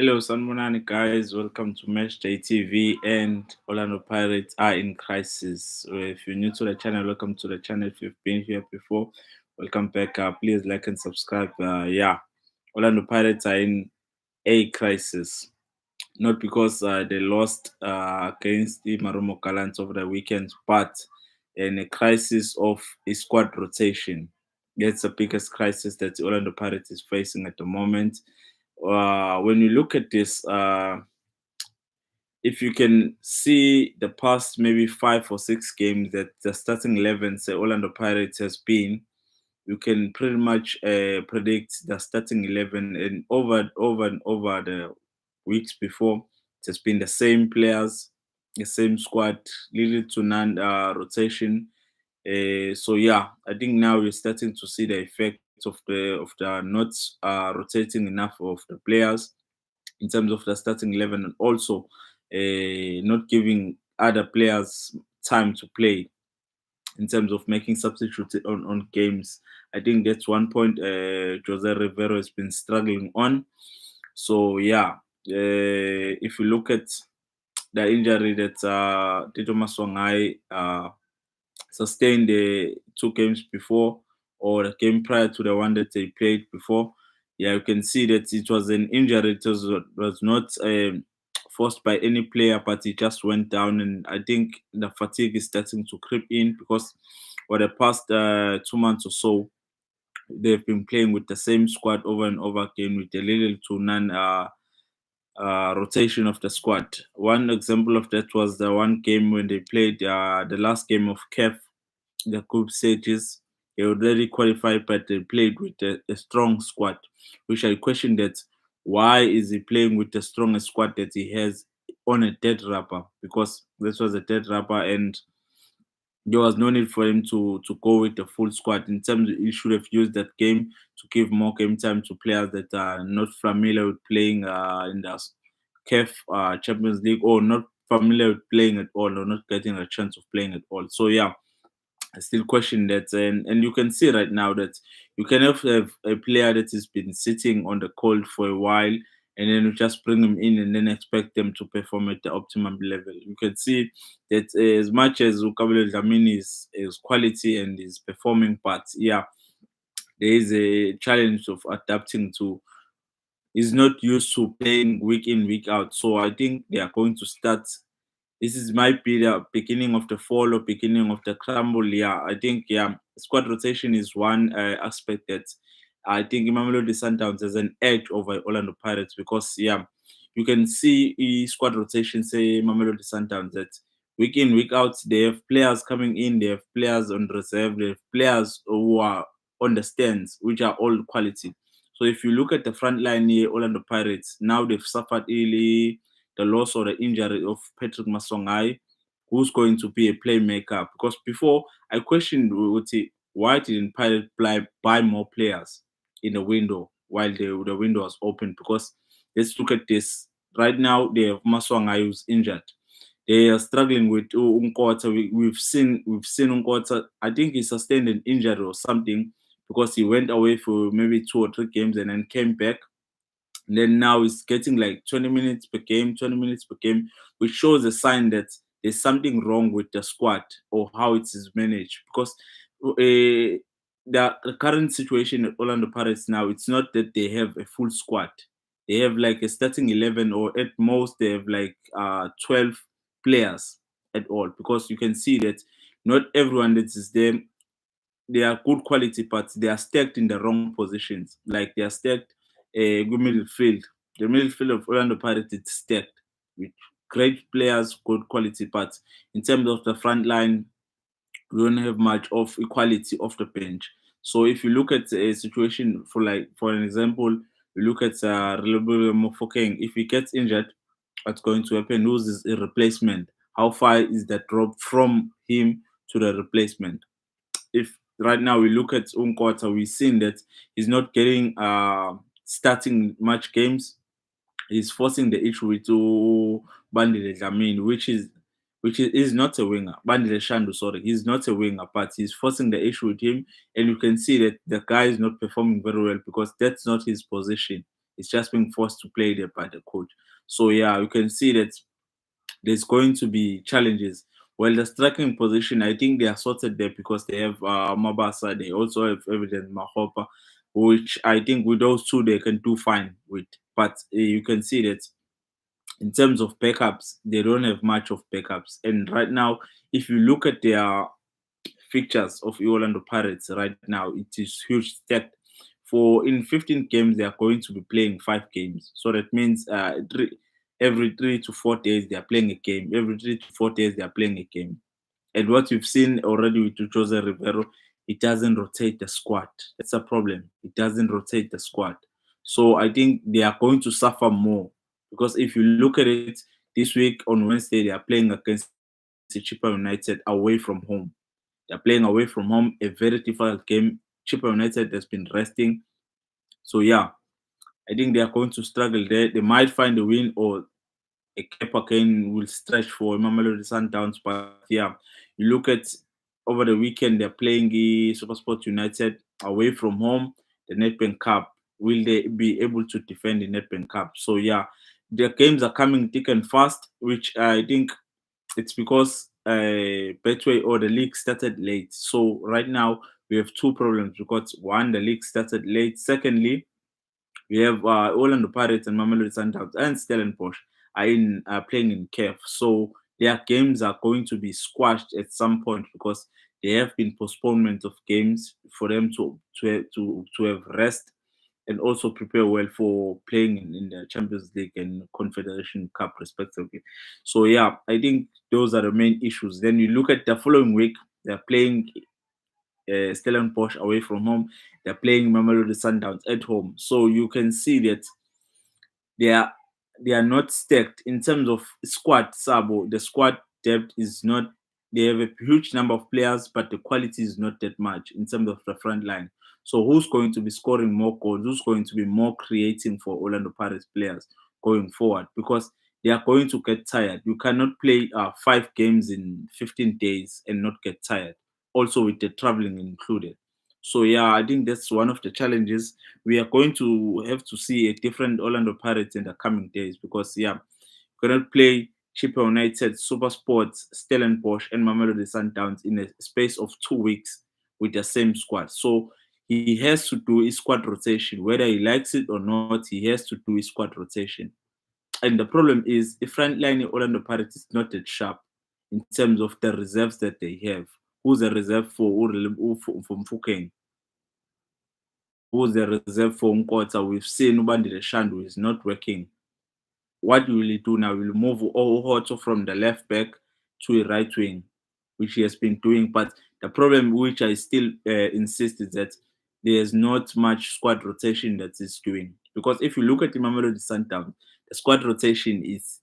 Hello, Sanmonani guys. Welcome to Match Day TV. And Orlando Pirates are in crisis. If you're new to the channel, welcome to the channel. If you've been here before, welcome back. Please like and subscribe. Orlando Pirates are in a crisis. Not because they lost against the Marumo Gallants over the weekend, but in a crisis of a squad rotation. That's the biggest crisis that the Orlando Pirates is facing at the moment. When you look at this, if you can see the past maybe 5 or 6 games that the starting 11, say Orlando Pirates has been, you can pretty much predict the starting 11, and over and over the weeks before, it has been the same players, the same squad, little to none rotation. So yeah, I think now we're starting to see the effect of the not rotating enough of the players in terms of the starting 11, and also not giving other players time to play in terms of making substitutes on games. I think that's one point Jose Rivero has been struggling on. So yeah, if you look at the injury that Tito Maswangai sustained the 2 games before, or the game prior to the one that they played before, yeah, you can see that it was an injury. It was not forced by any player, but it just went down. And I think the fatigue is starting to creep in because for the past 2 months or so, they've been playing with the same squad over and over again with a little to none rotation of the squad. One example of that was the one game when they played the last game of CAF, the group stages. They already qualified, but they played with a strong squad, which I question that why is he playing with the strongest squad that he has on a dead wrapper? Because this was a dead wrapper, and there was no need for him to go with the full squad. In terms, he should have used that game to give more game time to players that are not familiar with playing in the CAF Champions League, or not familiar with playing at all, or not getting a chance of playing at all. So yeah, I still question that, and you can see right now that you can have a player that has been sitting on the cold for a while, and then you just bring him in and then expect them to perform at the optimum level. You can see that as much as Ukabile Dlamini is quality and is performing, but yeah, there is a challenge of adapting to. He's not used to playing week in, week out. So I think they are going to start. This is might be the beginning of the fall or beginning of the crumble. Yeah, I think yeah, squad rotation is one aspect that I think Mamelodi Sundowns has an edge over Orlando Pirates, because yeah, you can see squad rotation, say Mamelodi Sundowns, that week in, week out, they have players coming in, they have players on reserve, they have players who are on the stands, which are all quality. So if you look at the front line here, Orlando Pirates, now they've suffered really the loss or the injury of Patrick Masongai, who's going to be a playmaker. Because before, I questioned Uti, why didn't Pirate buy more players in the window while the window was open? Because let's look at this. Right now, they have Masongai who's injured. They are struggling with Unkota. We've seen Unkota. I think he sustained an injury or something, because he went away for maybe 2 or 3 games and then came back. And then now it's getting like 20 minutes per game, 20 minutes per game, which shows a sign that there's something wrong with the squad or how it is managed. Because the current situation at Orlando Pirates now, it's not that they have a full squad. They have like a starting 11, or at most they have like 12 players at all. Because you can see that not everyone that is there, they are good quality, but they are stacked in the wrong positions. Like they are stacked good midfield. The midfield of Orlando Pirates is stacked with great players, good quality, but in terms of the front line, we don't have much of equality off the bench. So if you look at a situation for an example, you look at Reliable Mofokeng. If he gets injured, what's going to happen? Who's his replacement? How far is that drop from him to the replacement? If right now we look at Unkota, we've seen that he's not getting starting much games. He's forcing the issue with Bandile Jamin, which is not a winger. Bandile Shandu, sorry, he's not a winger, but he's forcing the issue with him, and you can see that the guy is not performing very well because that's not his position. It's just being forced to play there by the coach. So yeah, you can see that there's going to be challenges. Well, the striking position, I think they are sorted there because they have Mabasa. They also have Evident Mahopa, which I think with those two they can do fine with. But you can see that in terms of backups, they don't have much of backups. And right now, if you look at their fixtures of Orlando Pirates right now, it is huge stacked. For in 15 games, they are going to be playing 5 games. So that means every 3 to 4 days they are playing a game. Every 3 to 4 days they are playing a game. And what we've seen already with Jose Rivero, it doesn't rotate the squad. That's a problem. It doesn't rotate the squad. So I think they are going to suffer more because if you look at it this week on Wednesday, they are playing against Chippa United away from home. They're playing away from home, a very difficult game. Chippa United has been resting. So yeah, I think they are going to struggle there. They might find a win or a cap again will stretch for Mamelodi Sundowns. But yeah, you look at over the weekend, they're playing the Supersport United away from home, the Nedbank Cup. Will they be able to defend the Nedbank Cup? So yeah, the games are coming thick and fast, which I think it's because Betway or the league started late. So right now we have two problems because one, the league started late. Secondly, we have Orlando Pirates and Mamelodi Sundowns and Stellenbosch are in playing in CAF. So their games are going to be squashed at some point because there have been postponement of games for them to have rest and also prepare well for playing in the Champions League and Confederation Cup respectively. So yeah, I think those are the main issues. Then you look at the following week, they're playing Stellenbosch away from home. They're playing Mamelodi Sundowns at home. So you can see that they are they are not stacked in terms of squad. Sabo, the squad depth is not. They have a huge number of players, but the quality is not that much in terms of the front line. So who's going to be scoring more goals? Who's going to be more creating for Orlando Pirates players going forward? Because they are going to get tired. You cannot play 5 games in 15 days and not get tired. Also with the traveling included. So yeah, I think that's one of the challenges. We are going to have to see a different Orlando Pirates in the coming days because yeah, we cannot play Chippa United, Super Sports, Stellenbosch, and Mamelodi Sundowns in a space of 2 weeks with the same squad. So he has to do his squad rotation, whether he likes it or not. He has to do his squad rotation. And the problem is the front line in Orlando Pirates is not that sharp in terms of the reserves that they have. Who's a reserve for Mfukeng? Who's the reserve for Nkota? We've seen Ubandile Shandu is not working. What will he do now? Will move Ohoto from the left back to a right wing, which he has been doing. But the problem, which I still insist, is that there's not much squad rotation that he's doing. Because if you look at the Mamelodi Sundowns, the squad rotation is